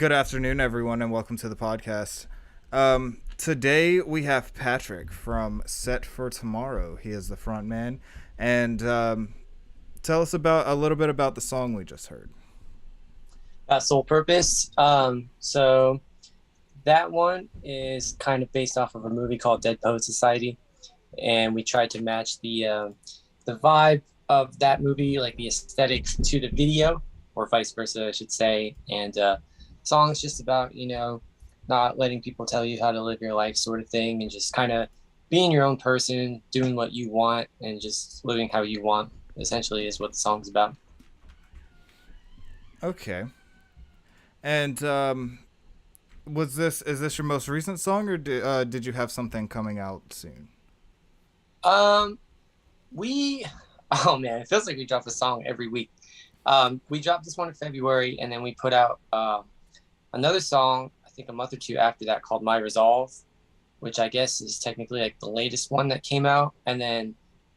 Good afternoon, everyone, and welcome to the podcast. Today we have Patrick from Set for Tomorrow. He is the front man, and tell us about a little bit about the song we just heard. Sole Purpose. So that one is kind of based off of a movie called Dead Poet Society, and we tried to match the vibe of that movie, like the aesthetic, to the video, or vice versa, I should say. And song's just about not letting people tell you how to live your life, sort of thing, and just kind of being your own person, doing what you want, and just living how you want. Essentially, is what the song's about. Okay, and is this your most recent song, or did you have something coming out soon? Um, we, oh man, it feels like we drop a song every week. We dropped this one in February, and then we put out another song, I think a month or two after that, called My Resolve, which I guess is technically like the latest one that came out. And then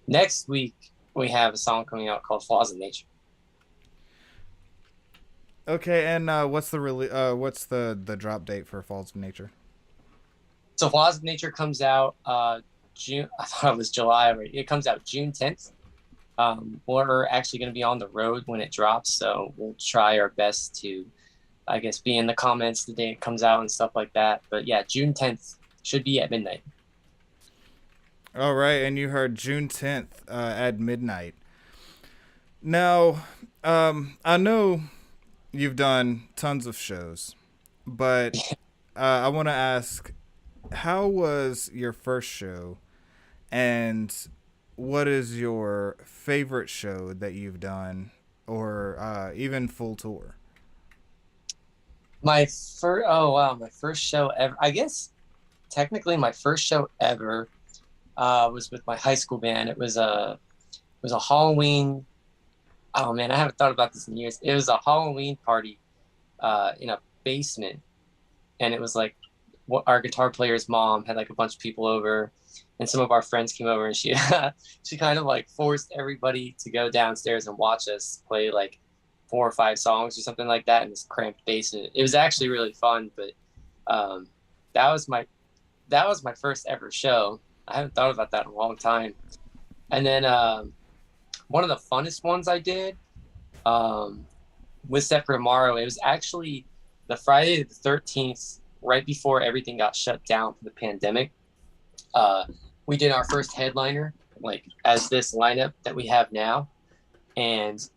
next week, we have a song coming out called Flaws of Nature. Okay, and what's the drop date for Falls of Nature? So Flaws of Nature comes out June, I thought it was July already. It comes out June 10th. We're actually going to be on the road when it drops, so we'll try our best to, I guess, be in the comments the day it comes out and stuff like that. But yeah, June 10th should be at midnight. All right, and you heard June 10th at midnight. Now, I know you've done tons of shows, but I want to ask, how was your first show, and what is your favorite show that you've done, or even full tour? My first show ever. I guess technically my first show ever was with my high school band. It was a Halloween. Oh man, I haven't thought about this in years. It was a Halloween party in a basement, and it was like what our guitar player's mom had like a bunch of people over, and some of our friends came over, and she she kind of like forced everybody to go downstairs and watch us play like four or five songs or something like that in this cramped basement. It was actually really fun, but um, that was my first ever show. I haven't thought about that in a long time. And then one of the funnest ones I did um, was Set for Tomorrow. It was actually the Friday the 13th, right before everything got shut down for the pandemic. Uh, we did our first headliner, like as this lineup that we have now, and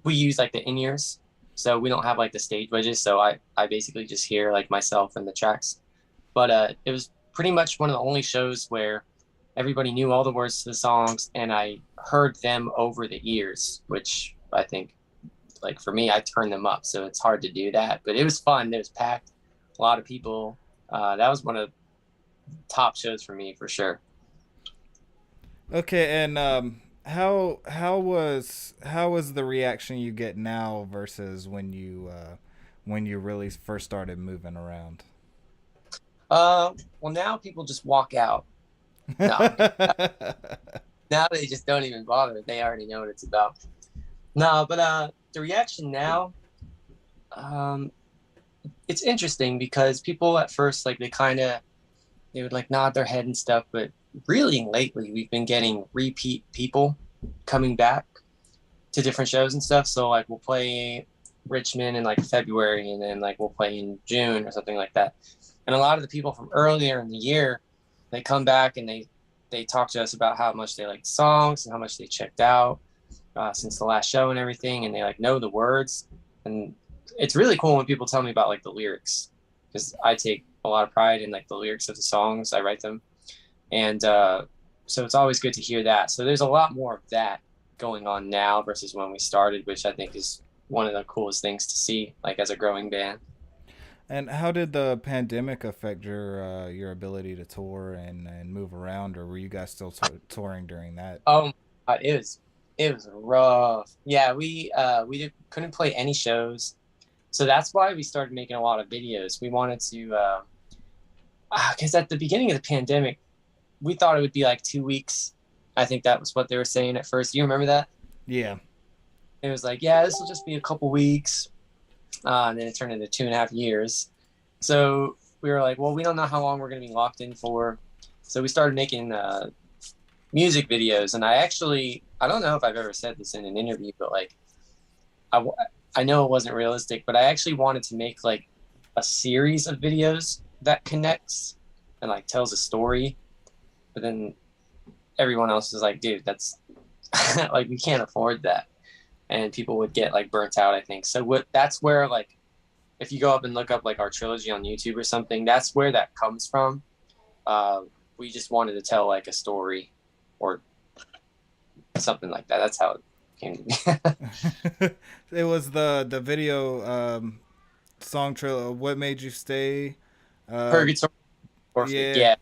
we use like the in-ears, so we don't have like the stage wedges. So I basically just hear like myself and the tracks. But it was pretty much one of the only shows where everybody knew all the words to the songs, and I heard them over the ears, which I think, like for me, I turned them up, so it's hard to do that. But it was fun. It was packed, a lot of people. That was one of the top shows for me for sure. Okay, and how was the reaction you get now versus when you really first started moving around? Well, now people just walk out. No, now they just don't even bother. They already know what it's about. No, but the reaction now, um, it's interesting because people at first like they would like nod their head and stuff, but really lately we've been getting repeat people coming back to different shows and stuff. So like we'll play Richmond in like February, and then like we'll play in June or something like that. And a lot of the people from earlier in the year, they come back and they talk to us about how much they like songs and how much they checked out since the last show and everything, and they like know the words. And it's really cool when people tell me about like the lyrics, because I take a lot of pride in like the lyrics of the songs. I write them, and so it's always good to hear that. So there's a lot more of that going on now versus when we started, which I think is one of the coolest things to see, like as a growing band. And how did the pandemic affect your ability to tour and move around, or were you guys still touring during that? Oh, it was rough. Yeah, couldn't play any shows, so that's why we started making a lot of videos. We wanted to, because at the beginning of the pandemic, we thought it would be like 2 weeks. I think that was what they were saying at first. You remember that? Yeah. It was like, yeah, this will just be a couple weeks. and then it turned into 2.5 years. So we were like, well, we don't know how long we're going to be locked in for. So we started making music videos. And I don't know if I've ever said this in an interview, but like, I, I know it wasn't realistic, but I actually wanted to make like a series of videos that connects and like tells a story. But then everyone else was like, dude, that's like, we can't afford that. And people would get like burnt out, I think. So that's where like, if you go up and look up like our trilogy on YouTube or something, that's where that comes from. Uh, we just wanted to tell like a story or something like that. That's how it came to me. It was the video song trailer. What made you stay? Um, Purgatory Orphic, yeah. yeah.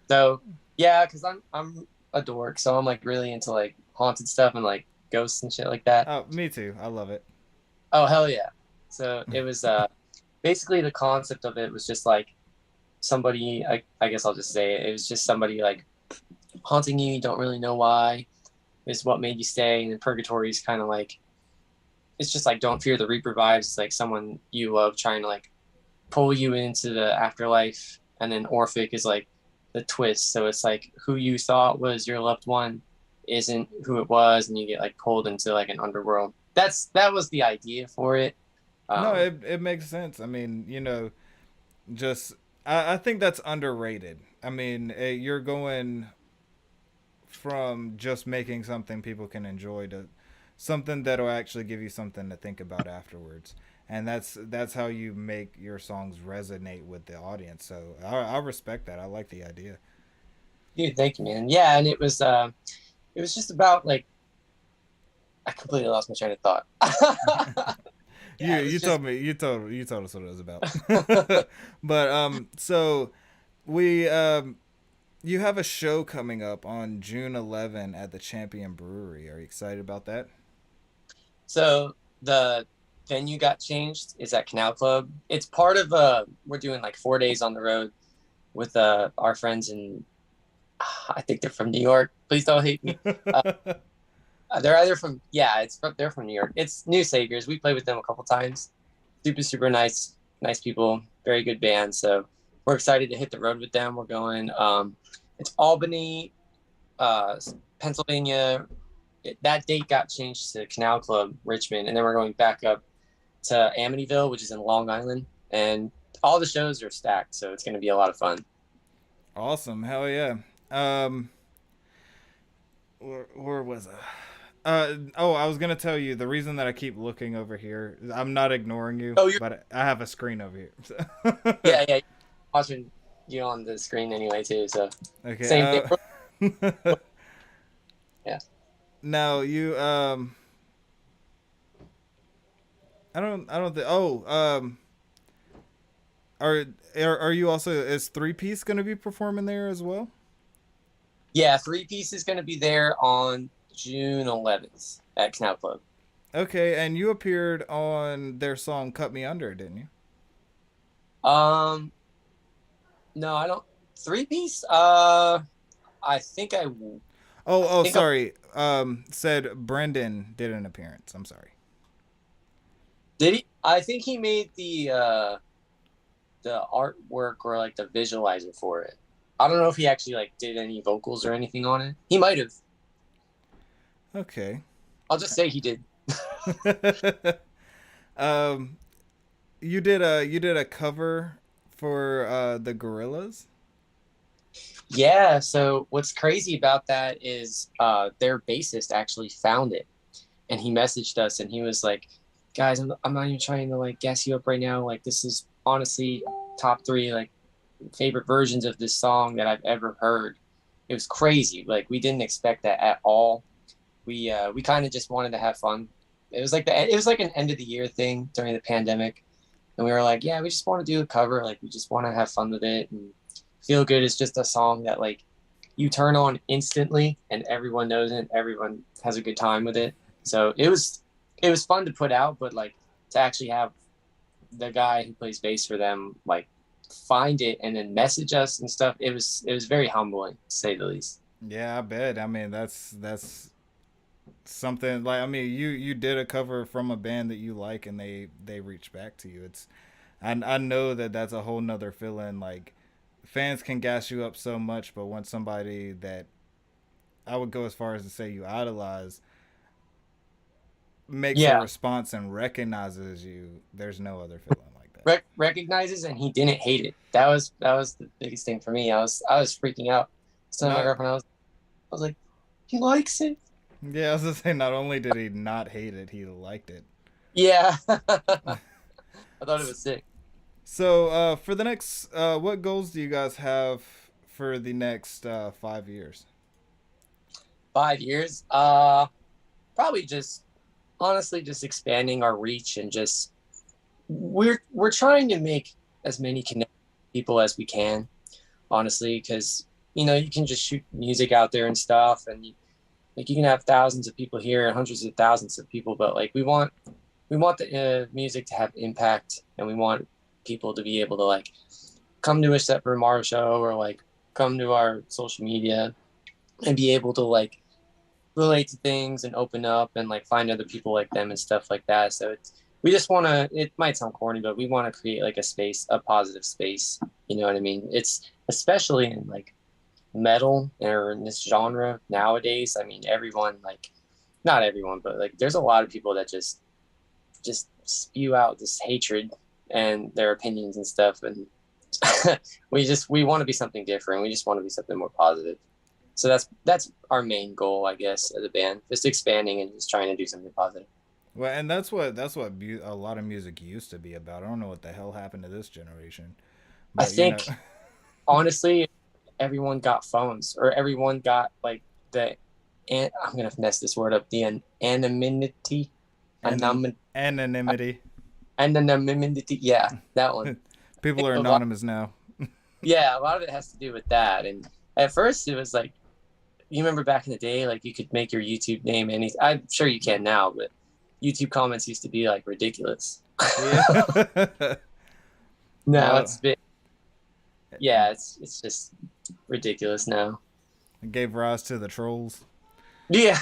So yeah, because I'm a dork, so I'm like really into like haunted stuff and like ghosts and shit like that. Oh, me too. I love it. Oh hell yeah! So it was basically the concept of it was just like somebody. I guess I'll just say it. It was just somebody like haunting you. You don't really know why. Is what made you stay. And then purgatory is kind of like it's just like don't fear the reaper vibes. It's like someone you love trying to like pull you into the afterlife. And then Orphic is like the twist. So it's like who you thought was your loved one isn't who it was, and you get like pulled into like an underworld. That was the idea for it. No, Um, it makes sense. I mean, just I think that's underrated. I mean, you're going from just making something people can enjoy to something that'll actually give you something to think about afterwards. And that's how you make your songs resonate with the audience. So I respect that. I like the idea. dude, thank you, man. Yeah, and it was just about like I completely lost my train of thought. you Yeah, it was you just told me you told us what it was about. But so we you have a show coming up on June 11 at the Champion Brewery. Are you excited about that? so the venue got changed. It's at Canal Club. It's part of we're doing like 4 days on the road with our friends in I think they're from New York. Please don't hate me. Uh, they're either from yeah, they're from New York. It's New Saviors. We played with them a couple times. Super nice people, very good band. So we're excited to hit the road with them. We're going. It's Albany, uh, Pennsylvania. That date got changed to Canal Club, Richmond, and then we're going back up to Amityville, which is in Long Island, and all the shows are stacked, so it's going to be a lot of fun. Awesome. Hell yeah. Um where was I? Oh, I was gonna tell you the reason that I keep looking over here. I'm not ignoring you, Oh, you're but I have a screen over here. So. yeah, watching you on the screen anyway too. So Okay. same thing. Yeah. Now you I don't think are are you also is Three Piece gonna be performing there as well? Yeah, Three Piece is going to be there on June 11th at Canal Club. Okay, and you appeared on their song "Cut Me Under," didn't you? Um, no, I don't. Three Piece. I think I think I Sorry. Said Brendan did an appearance. I'm sorry. did he. I think he made the artwork or like the visualizer for it. I don't know if he actually like did any vocals or anything on it. He might have. Okay. I'll just say he did. um, you did a cover for the Gorillas. Yeah. So what's crazy about that is their bassist actually found it, and he messaged us, and he was like, "Guys, I'm not even trying to like gas you up right now. Like this is honestly top three like favorite versions of this song that I've ever heard." It was crazy. Like we didn't expect that at all. We kind of just wanted to have fun. It was like an end of the year thing during the pandemic, and we were like, yeah, we just want to do a cover. Like we just want to have fun with it and feel good. It's just a song that like you turn on instantly, and everyone knows it. Everyone has a good time with it. So it was fun to put out, but like to actually have the guy who plays bass for them like find it and then message us and stuff. It was very humbling to say the least. Yeah, I bet. I mean, something like, I mean, you did a cover from a band that you like, and they reached back to you. It's I know that that's a whole nother feeling. Like, fans can gas you up so much, but when somebody that I would go as far as to say you idolize makes a Yeah, response and recognizes you, there's no other feeling like that. recognizes, and he didn't hate it. That was the biggest thing for me. I was freaking out. So my Not girlfriend, I was like, he likes it. Yeah, I was gonna say, not only did he not hate it, he liked it. Yeah, I thought it was sick. So, for the next, what goals do you guys have for the next 5 years? 5 years. Probably just honestly just expanding our reach and just we're trying to make as many connect people as we can, honestly, because you can just shoot music out there and stuff, and like you can have thousands of people here and hundreds of thousands of people, but like we want the music to have impact, and we want people to be able to like come to a separate Mario show or like come to our social media and be able to like relate to things and open up and like find other people like them and stuff like that. So we just want to, it might sound corny, but we want to create like a space, a positive space. You know what I mean? It's especially in like metal or in this genre nowadays. I mean, everyone like, not everyone, but like there's a lot of people that just spew out this hatred and their opinions and stuff. And we want to be something different. We just want to be something more positive. So that's our main goal, I guess, as a band, just expanding and just trying to do something positive. Well, and that's what a lot of music used to be about. I don't know what the hell happened to this generation, I but you know, think honestly, everyone got phones or everyone got like the, and I'm gonna mess this word up, the anonymity, anonymity. anonymity. Yeah, that one. People are anonymous now. Yeah, a lot of it has to do with that. And at first, it was like, you remember back in the day, like you could make your YouTube name any. I'm sure you can now, but YouTube comments used to be like ridiculous. Yeah. Now Well, it's bit, yeah, it's just ridiculous now. it gave rise to the trolls. Yeah.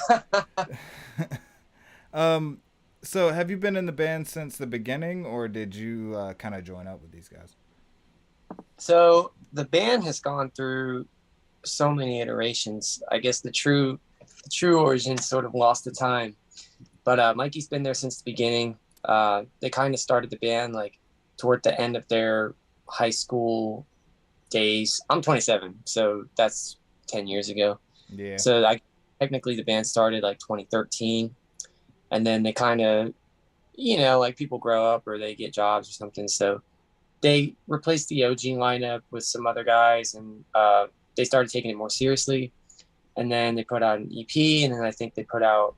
um, so have you been in the band since the beginning, or did you kind of join up with these guys? So the band has gone through so many iterations. I guess the true origin sort of lost the time. But Mikey's been there since the beginning. They kind of started the band like toward the end of their high school days. I'm 27, so that's 10 years ago. Yeah. So I technically the band started like 2013, and then they kind of, like people grow up or they get jobs or something. So they replaced the OG lineup with some other guys, and they started taking it more seriously. And then they put out an EP, and then I think they put out,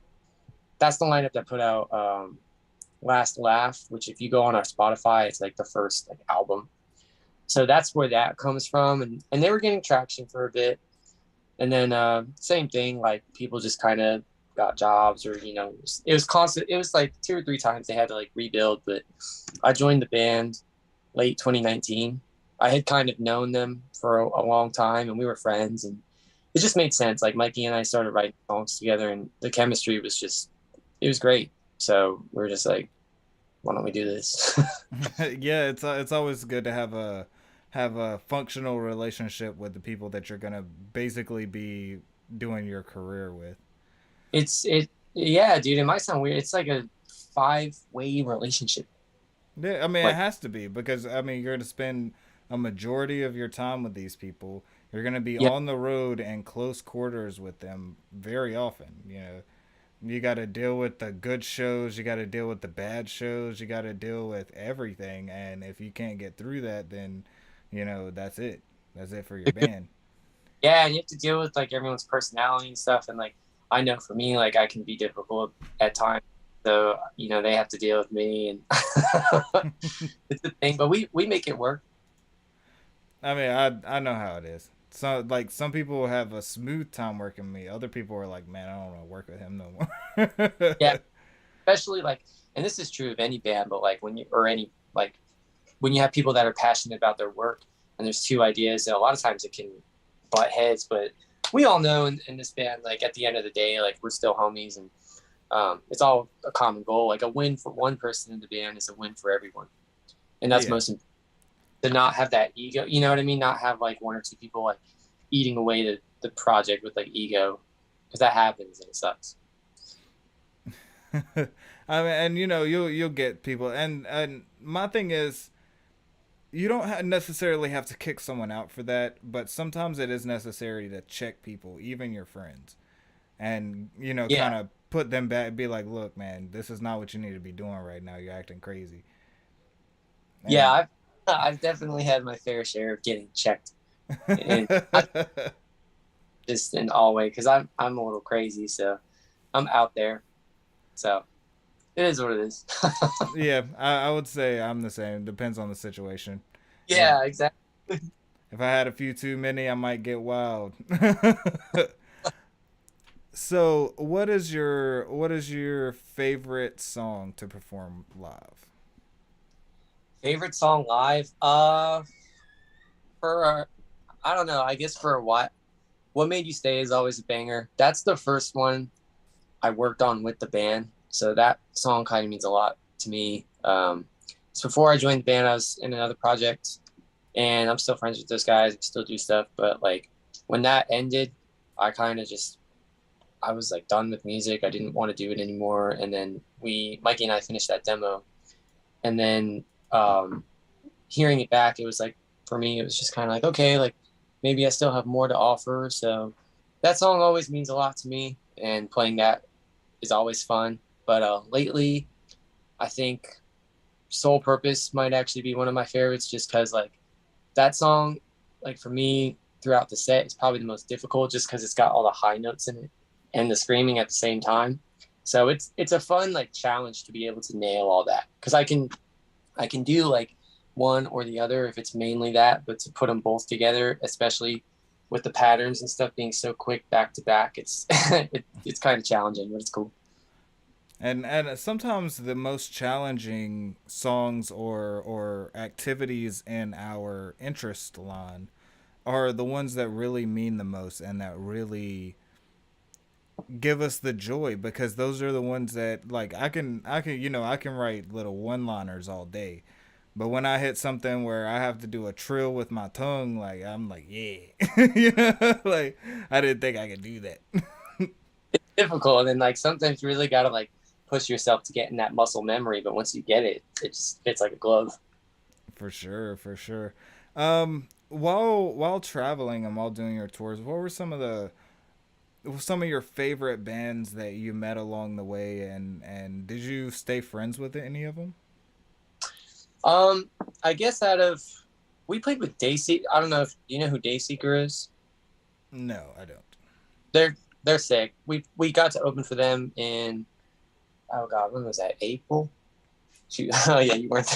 that's the lineup that put out Last Laugh, which if you go on our Spotify, it's like the first like album. So that's where that comes from. And they were getting traction for a bit. And then same thing, like people just kind of got jobs or, it was constant. It was like 2 or 3 times they had to like rebuild. But I joined the band late 2019. I had kind of known them for a long time, and we were friends, and it just made sense. Like Mikey and I started writing songs together, and the chemistry was just, it was great. So we are just like, why don't we do this? Yeah, it's always good to have a functional relationship with the people that you're gonna basically be doing your career with. Yeah, dude, it might sound weird. It's like a 5-way relationship. Yeah, I mean, it Like, has to be, because I mean, you're going to spend a majority of your time with these people. You're going to be yeah, on the road and close quarters with them very often. You got to deal with the good shows, you got to deal with the bad shows, you got to deal with everything. And if you can't get through that, then that's it. That's it for your band. yeah, and you have to deal with like everyone's personality and stuff. And like, I know for me, like I can be difficult at times. So, they have to deal with me, and it's a thing, but we make it work. I mean, I know how it is. So, like, some people have a smooth time working with me. Other people are like, man, I don't want to work with him no Yeah, more. especially like, and this is true of any band, but like when you have people that are passionate about their work and there's two ideas, and a lot of times it can butt heads, but we all know in this band, like at the end of the day, like we're still homies, and It's all a common goal. Like a win for one person in the band is a win for everyone, and that's Yeah. most important. To not have that ego. You know what I mean? Not have like one or two people like eating away the project with like ego, because that happens and it sucks. I mean, and you'll get people, and my thing is, you don't necessarily have to kick someone out for that, but sometimes it is necessary to check people, even your friends, and kind Yeah, of put them back, be like, look, man, this is not what you need to be doing right now. You're acting crazy. yeah. And I've definitely had my fair share of getting checked, and not just in all way because I'm a little crazy, so I'm out there. So it is what it is. yeah, I would say I'm the same. Depends on the situation. If Yeah, exactly. if I had a few too many, I might get wild. So, what is your favorite song to perform live? Favorite song live? For I don't know. I guess for what made you stay is always a banger. That's the first one I worked on with the band, so that song kind of means a lot to me. So before I joined the band, I was in another project, and I'm still friends with those guys. I still do stuff, but like when that ended, I kind of just I was like done with music. I didn't want to do it anymore. And then Mikey and I finished that demo, and then um, hearing it back, it was like for me, it was just kind of like okay, like maybe I still have more to offer. So that song always means a lot to me, and playing that is always fun. But lately, I think Soul Purpose might actually be one of my favorites, just because like that song, like for me throughout the set, is probably the most difficult, just because it's got all the high notes in it and the screaming at the same time. So it's a fun like challenge to be able to nail all that, because I can do like one or the other if it's mainly that, but to put them both together, especially with the patterns and stuff being so quick back to back, it's it's kind of challenging, but it's cool. And sometimes the most challenging songs or activities in our interest line are the ones that really mean the most and that really give us the joy, because those are the ones that, like, I can write little one-liners all day, but when I hit something where I have to do a trill with my tongue, like, I'm like, yeah. Like, I didn't think I could do that. Difficult, and like sometimes you really gotta like push yourself to get in that muscle memory, but once you get it, it just fits like a glove. For sure, for sure. While traveling and while doing your tours, what were some of your favorite bands that you met along the way, and did you stay friends with any of them? Um, I guess out of we played with Dayseeker. I don't know if you know who Dayseeker is. No, I don't. They're they're sick. We got to open for them in oh god, when was that? April? Shoot. Oh yeah, you weren't.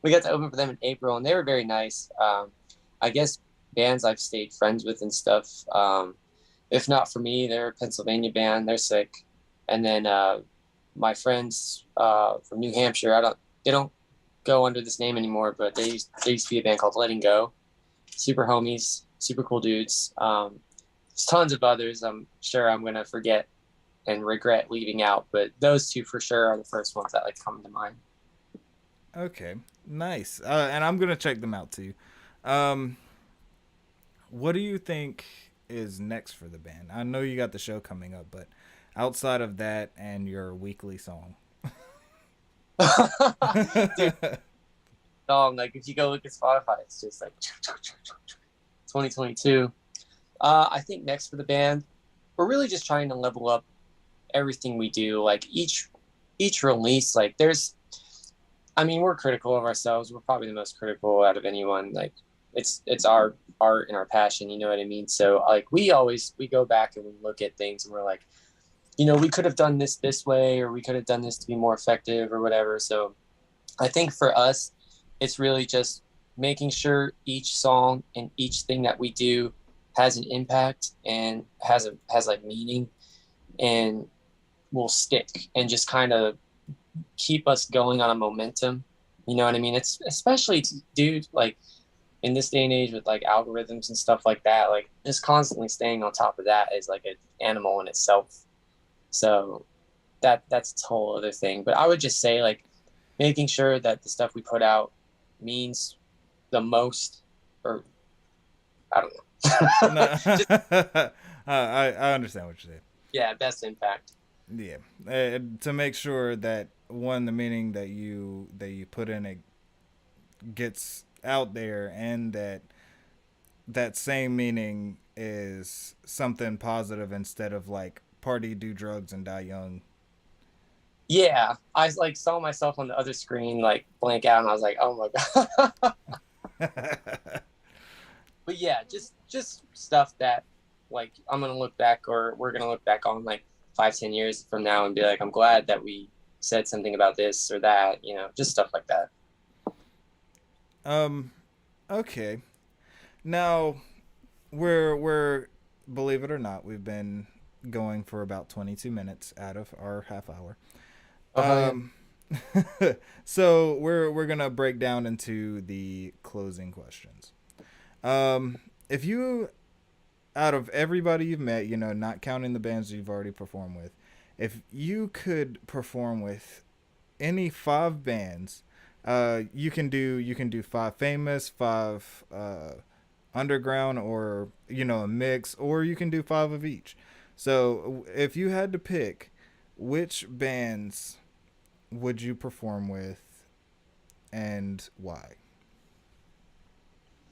We got to open for them in April, and they were very nice. I guess bands I've stayed friends with and stuff. If not for me, they're a Pennsylvania band. They're sick. And then my friends from New Hampshire. They don't go under this name anymore, but they used to be a band called Letting Go. Super homies, super cool dudes. There's tons of others. I'm sure I'm gonna forget and regret leaving out, but those two for sure are the first ones that like come to mind. Okay, nice. And I'm gonna check them out too. Um, what do you think is next for the band? I know you got the show coming up, but outside of that and your weekly song. Dude, song like if you go look at Spotify, it's just like 2022. I think next for the band, we're really just trying to level up everything we do. Like each release, like I mean, we're critical of ourselves. We're probably the most critical out of anyone. Like it's our art and our passion, you know what I mean? So like we go back and we look at things and we're like, we could have done this way, or we could have done this to be more effective or whatever. So I think for us, it's really just making sure each song and each thing that we do has an impact and has like meaning and will stick and just kind of keep us going on a momentum. You know what I mean? It's especially dude like in this day and age with like algorithms and stuff like that, like just constantly staying on top of that is like an animal in itself. So that's a whole other thing. But I would just say like making sure that the stuff we put out means the most, or I don't know. No, Just I understand what you're saying. yeah, best impact. Yeah, to make sure that one, the meaning that you put in it gets out there, and that that same meaning is something positive instead of like party, do drugs, and die young. Yeah, I like saw myself on the other screen like blank out, and I was like, oh my god. But yeah, just stuff that like I'm gonna look back, or we're gonna look back on like 5, 10 years from now and be like, I'm glad that we said something about this or that, just stuff like that. um, okay. Now we're believe it or not, we've been going for about 22 minutes out of our half hour. Oh hell yeah. Um, so we're gonna break down into the closing questions. If you, out of everybody you've met, not counting the bands you've already performed with, if you could perform with any five bands, you can do five famous, five underground, or a mix, or you can do five of each. So if you had to pick, which bands would you perform with, and why?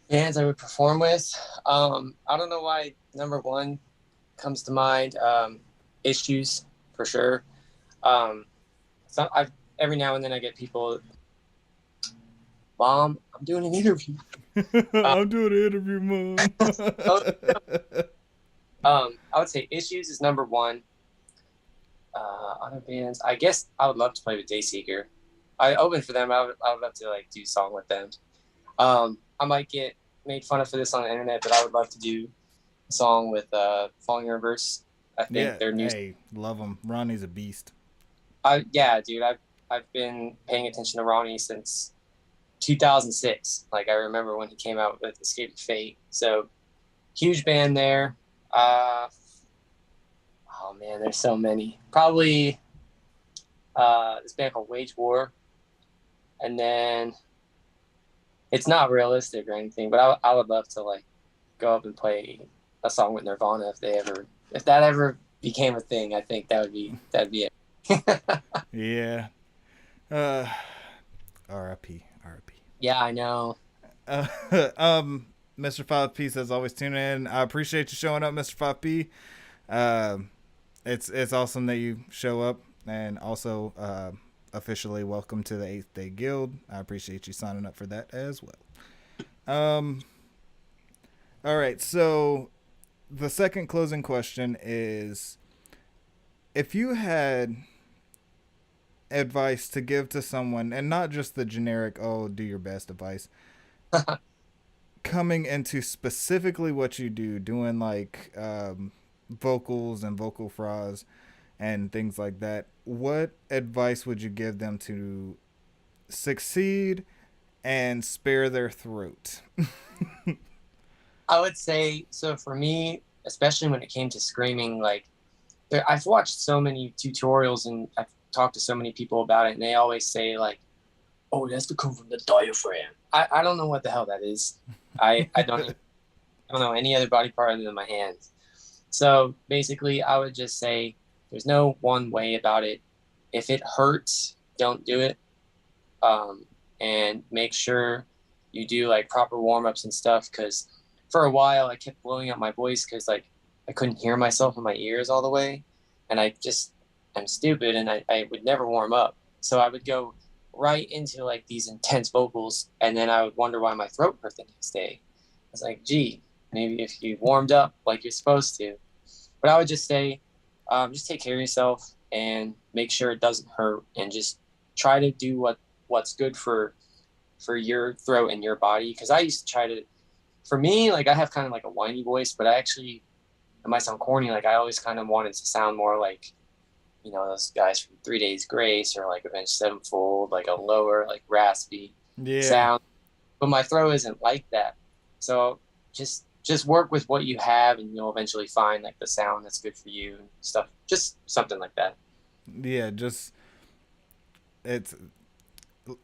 Bands I would perform with. I don't know why number one comes to mind. Issues for sure. Um, so I every now and then I get people, Mom, I'm doing an interview. Uh, I'm doing an interview, mom. I would say Issues is number one. Other bands, I guess I would love to play with Dayseeker. I open for them. I would love to like do a song with them. I might get made fun of for this on the internet, but I would love to do a song with Falling Reverse. I think Yeah, their new. hey, love him. Ronnie's a beast. Yeah, dude. I've been paying attention to Ronnie since 2006. Like I remember when he came out with Escape to Fate. So huge band there. Oh man, there's so many. Probably this band called Wage War, and then it's not realistic or anything, but I would love to like go up and play a song with Nirvana if that ever became a thing. I think that'd be it. Yeah. Uh, R.I.P. R.I.P. Yeah, I know. Uh, Mr. 5P says always tune in. I appreciate you showing up, Mr. 5P. Um, it's awesome that you show up, and also officially welcome to the Eighth Day Guild. I appreciate you signing up for that as well. Um, all right, so the second closing question is, if you had advice to give to someone, and not just the generic "oh, do your best" advice, coming into specifically what you do, doing like vocals and vocal fries and things like that, what advice would you give them to succeed and spare their throat? I would say so for me, especially when it came to screaming. Like I've watched so many tutorials and I've talked to so many people about it, and they always say like, "Oh, it has to come from the diaphragm." I don't know what the hell that is. I don't know any other body part other than my hands. So basically, I would just say there's no one way about it. If it hurts, don't do it. Um, and make sure you do like proper warm ups and stuff. Because for a while, I kept blowing out my voice because like I couldn't hear myself in my ears all the way, and I'm stupid, and I would never warm up. So I would go right into like these intense vocals, and then I would wonder why my throat hurt the next day. I was like, gee, maybe if you warmed up like you're supposed to. But I would just say, just take care of yourself and make sure it doesn't hurt, and just try to do what's good for your throat and your body. Because I used to try to, for me, like I have kind of like a whiny voice, but I actually, it might sound corny, like I always kind of wanted to sound more like, those guys from 3 Days Grace or like Avenged Sevenfold, like a lower, like raspy Yeah. sound. But my throat isn't like that. So just work with what you have, and you'll eventually find like the sound that's good for you and stuff. Just something like that. Yeah, just it's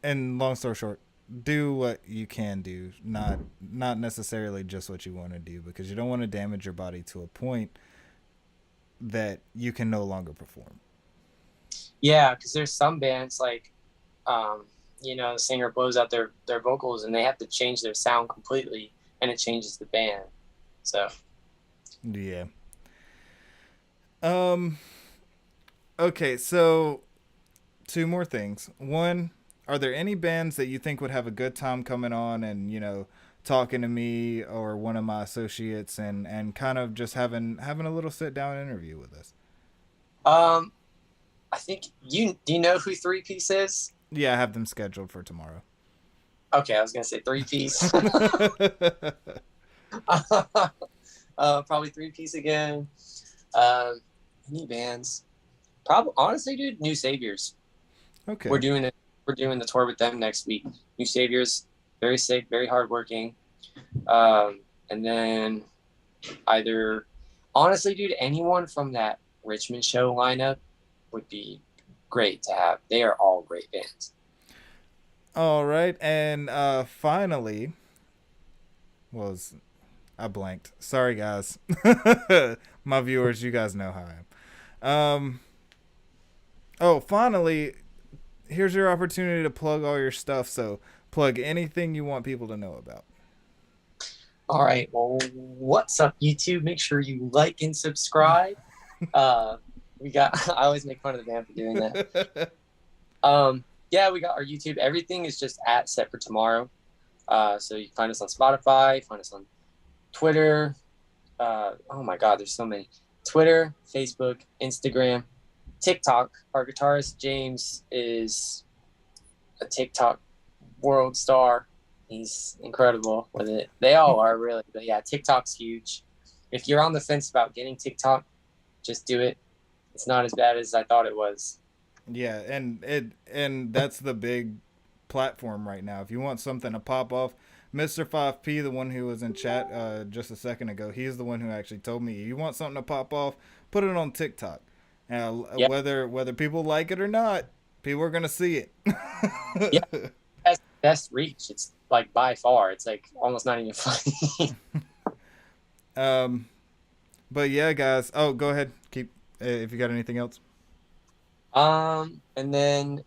and long story short, do what you can do, not necessarily just what you want to do, because you don't want to damage your body to a point that you can no longer perform. Yeah, because there's some bands like, um, the singer blows out their vocals and they have to change their sound completely, and it changes the band. So, Yeah. Um. Okay. So two more things. One, are there any bands that you think would have a good time coming on and talking to me or one of my associates and kind of just having a little sit down interview with us? um, I think you do you know who Three Piece is? Yeah, I have them scheduled for tomorrow. Okay, I was gonna say Three Piece. Probably Three Piece again. Um, any bands? Probably honestly, dude, New Saviors. We're Okay. doing it. We're doing the tour with them next week. New Saviors, very sick, very hardworking. And then either, honestly, dude, anyone from that Richmond show lineup would be great to have. They are all great bands. All right, and finally was I blanked. Sorry, guys. My viewers, you guys know how I am. Oh, finally, here's your opportunity to plug all your stuff. So plug anything you want people to know about. All right. Well, what's up, YouTube? Make sure you like and subscribe. Uh, we got. I always make fun of the band for doing that. Yeah, we got our YouTube. Everything is just at Set for Tomorrow. So you can find us on Spotify, find us on Twitter. Oh my God, there's so many. Twitter, Facebook, Instagram, TikTok. Our guitarist James is a TikTok world star. He's incredible with it. They all are really, but yeah, TikTok's huge. If you're on the fence about getting TikTok, just do it. It's not as bad as I thought it was. Yeah, and that's the big platform right now. If you want something to pop off, Mr. 5P, the one who was in chat just a second ago, he's the one who actually told me, you want something to pop off, put it on TikTok. Yeah, Whether people like it or not, people are gonna see it. yeah, best reach. It's like by far. It's like almost not even funny. um, but yeah, guys. Oh, go ahead. Keep if you got anything else. And then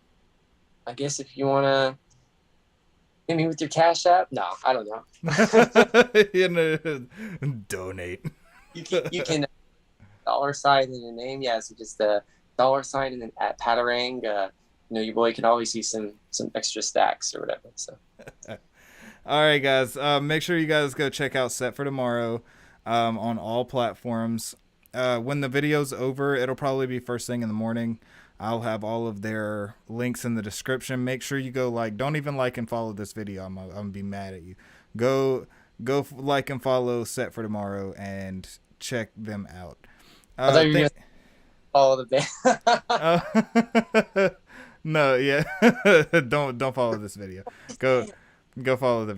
I guess if you wanna hit me with your Cash App, no, I don't know. You know, donate. You can dollar sign in your name, yeah. So just a dollar sign and then at Patarang, your boy can always use some extra stacks or whatever. So All right, guys. Make sure you guys go check out Set for Tomorrow on all platforms. When the video's over, it'll probably be first thing in the morning. I'll have all of their links in the description. Make sure you go like. Don't even like and follow this video. I'm gonna be mad at you. Go like and follow Set for Tomorrow and check them out. I thought you were gonna follow the band. No, yeah. don't follow this video. Go follow the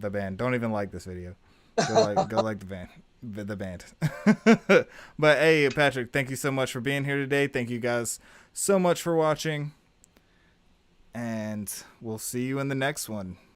band. Don't even like this video. Go like the band. But hey, Patrick, thank you so much for being here today. Thank you guys so much for watching, and we'll see you in the next one.